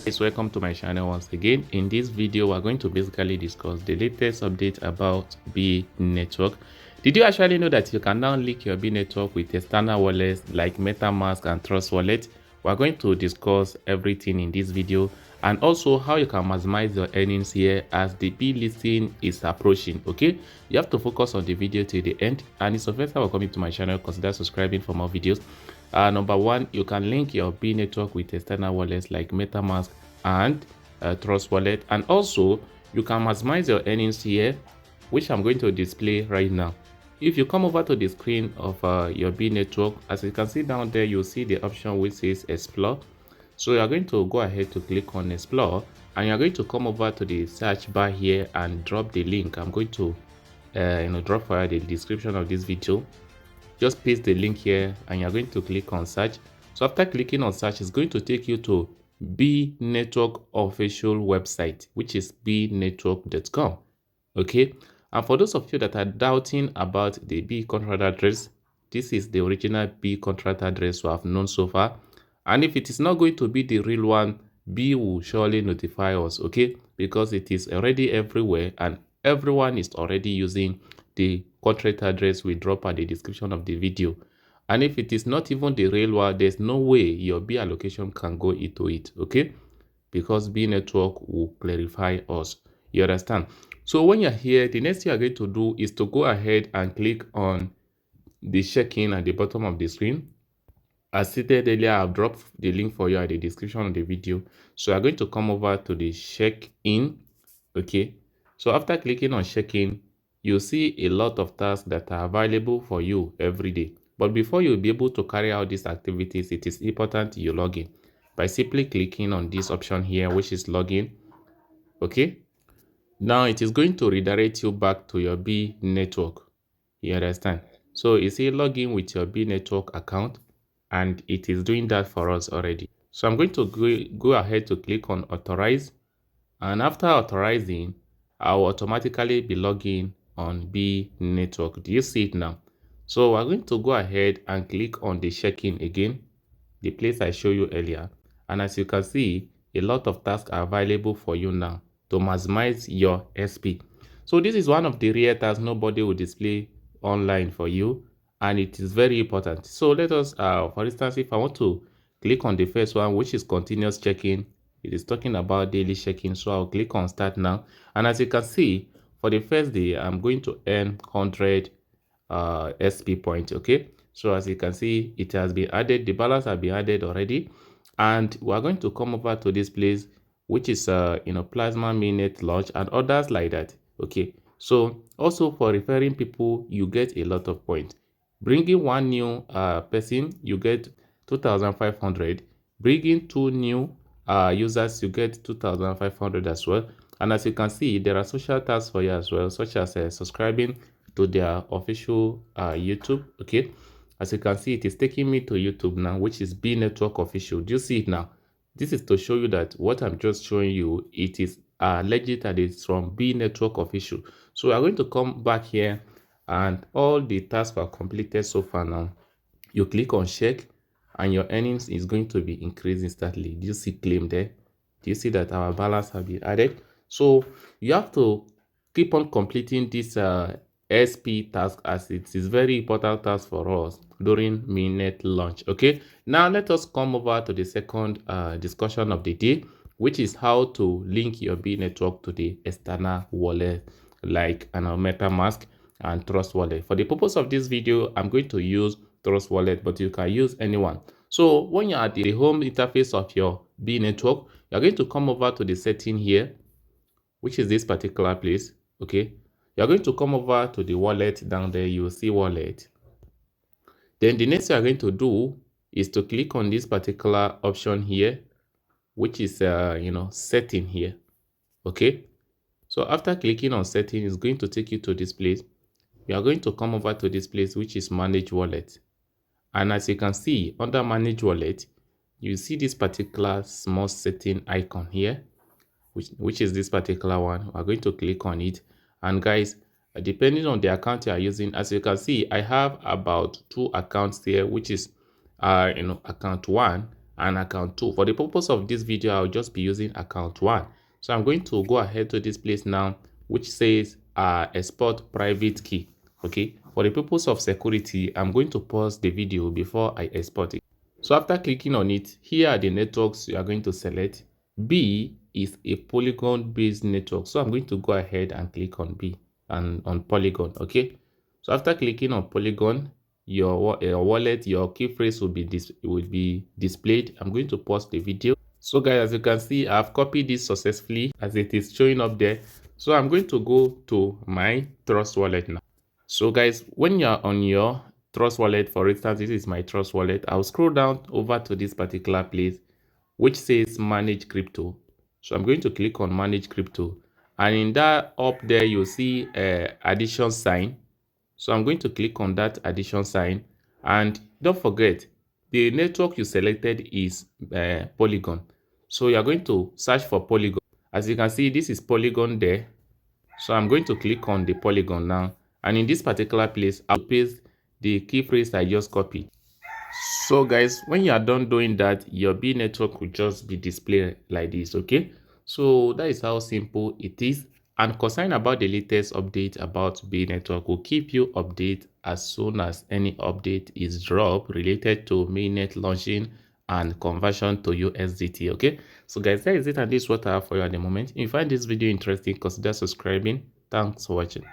Guys, welcome to my channel once again. In this video, we're going to basically discuss the latest update about B Network. Did you actually know that you can now link your B Network with external wallets like MetaMask and Trust Wallet? We're going to discuss everything in this video, and also how you can maximize your earnings here as the B listing is approaching. Okay, you have to focus on the video till the end, and it's the first time you're coming to my channel, consider subscribing for more videos. Number one, you can link your B Network with external wallets like MetaMask and Trust Wallet, and also you can maximize your earnings here, which I'm going to display right now. If you come over to the screen of your B Network, as you can see down there, you'll see the option which says Explore. So you're going to go ahead to click on Explore, and you're going to come over to the search bar here and drop the link. I'm going to drop for the description of this video. Just paste the link here and you're going to click on search. So after clicking on search, it's going to take you to B Network official website, which is bnetwork.com. Okay, and for those of you that are doubting about the B contract address, this is the original B contract address we have known so far, and if it is not going to be the real one, B will surely notify us, okay, because it is already everywhere and everyone is already using the contract address we drop at the description of the video. And if it is not even the real one, there's no way your B allocation can go into it, okay, because B Network will clarify us. You understand? So when you're here, the next thing you're going to do is to go ahead and click on the check-in at the bottom of the screen. As stated earlier, I've dropped the link for you at the description of the video. So you're going to come over to the check-in. Okay, so after clicking on check-in, you'll see a lot of tasks that are available for you every day. But before you'll be able to carry out these activities, it is important you log in by simply clicking on this option here, which is login. Okay, now it is going to redirect you back to your B Network. You understand? So you see login with your B Network account, and it is doing that for us already. So I'm going to go ahead to click on authorize, and after authorizing, I'll automatically be logging on B Network. Do you see it now? So we're going to go ahead and click on the check-in again, the place I showed you earlier, and as you can see, a lot of tasks are available for you now to maximize your SP. So this is one of the rare tasks nobody will display online for you, and it is very important. So let us for instance, if I want to click on the first one, which is continuous check-in, it is talking about daily check-in, so I'll click on start now, and as you can see, for the first day I'm going to earn 100 SP point. Okay, so as you can see, it has been added, the balance has been added already, and we are going to come over to this place, which is plasma mainnet launch and others like that. Okay, so also for referring people, you get a lot of points. Bringing one new person, you get 2,500. Bringing two new users, you get 2,500 as well. And as you can see, there are social tasks for you as well, such as subscribing to their official YouTube. Okay, as you can see, it is taking me to YouTube now, which is B Network official. Do you see it now? This is to show you that what I'm just showing you, it is legit, that it's from B Network official. So we are going to come back here, and all the tasks are completed so far. Now you click on check, and your earnings is going to be increased instantly. Do you see claim there? Do you see that our balance have been added? So you have to keep on completing this SP task, as it is very important task for us during mainnet launch. Okay, now let us come over to the second discussion of the day, which is how to link your B Network to the external wallet like MetaMask and Trust Wallet. For the purpose of this video, I'm going to use Trust Wallet, but you can use anyone. So when you're at the home interface of your B Network, you're going to come over to the setting here, which is this particular place. Okay, you're going to come over to the wallet down there. You will see wallet. Then the next thing you're going to do is to click on this particular option here, which is setting here. Okay, so after clicking on setting, it's going to take you to this place. You are going to come over to this place, which is manage wallet, and as you can see under manage wallet, you see this particular small setting icon here, which is this particular one. We're going to click on it, and guys, depending on the account you are using, as you can see, I have about 2 accounts here, which is account 1 and account 2. For the purpose of this video, I'll just be using account 1. So I'm going to go ahead to this place now, which says export private key. Okay, for the purpose of security, I'm going to pause the video before I export it. So after clicking on it, here are the networks you are going to select. B is a Polygon based network, so I'm going to go ahead and click on B and on Polygon. Okay, so after clicking on Polygon, your wallet, your key phrase will be displayed. I'm going to pause the video. So guys, as you can see, I've copied this successfully as it is showing up there. So I'm going to go to my Trust wallet now. So guys, when you're on your Trust wallet, for instance, this is my Trust wallet, I'll scroll down over to this particular place which says manage crypto. So I'm going to click on manage crypto, and in that up there you'll see addition sign. So I'm going to click on that addition sign, and don't forget the network you selected is Polygon. So you're going to search for Polygon. As you can see, this is Polygon there. So I'm going to click on the Polygon now, and in this particular place I'll paste the key phrase I just copied. So guys, when you are done doing that, your B network will just be displayed like this. Okay, so that is how simple it is. And concerned about the latest update about B network, will keep you updated as soon as any update is dropped related to mainnet launching and conversion to USDT. Okay, so guys, that is it, and this is what I have for you at the moment. If you find this video interesting, consider subscribing. Thanks for watching.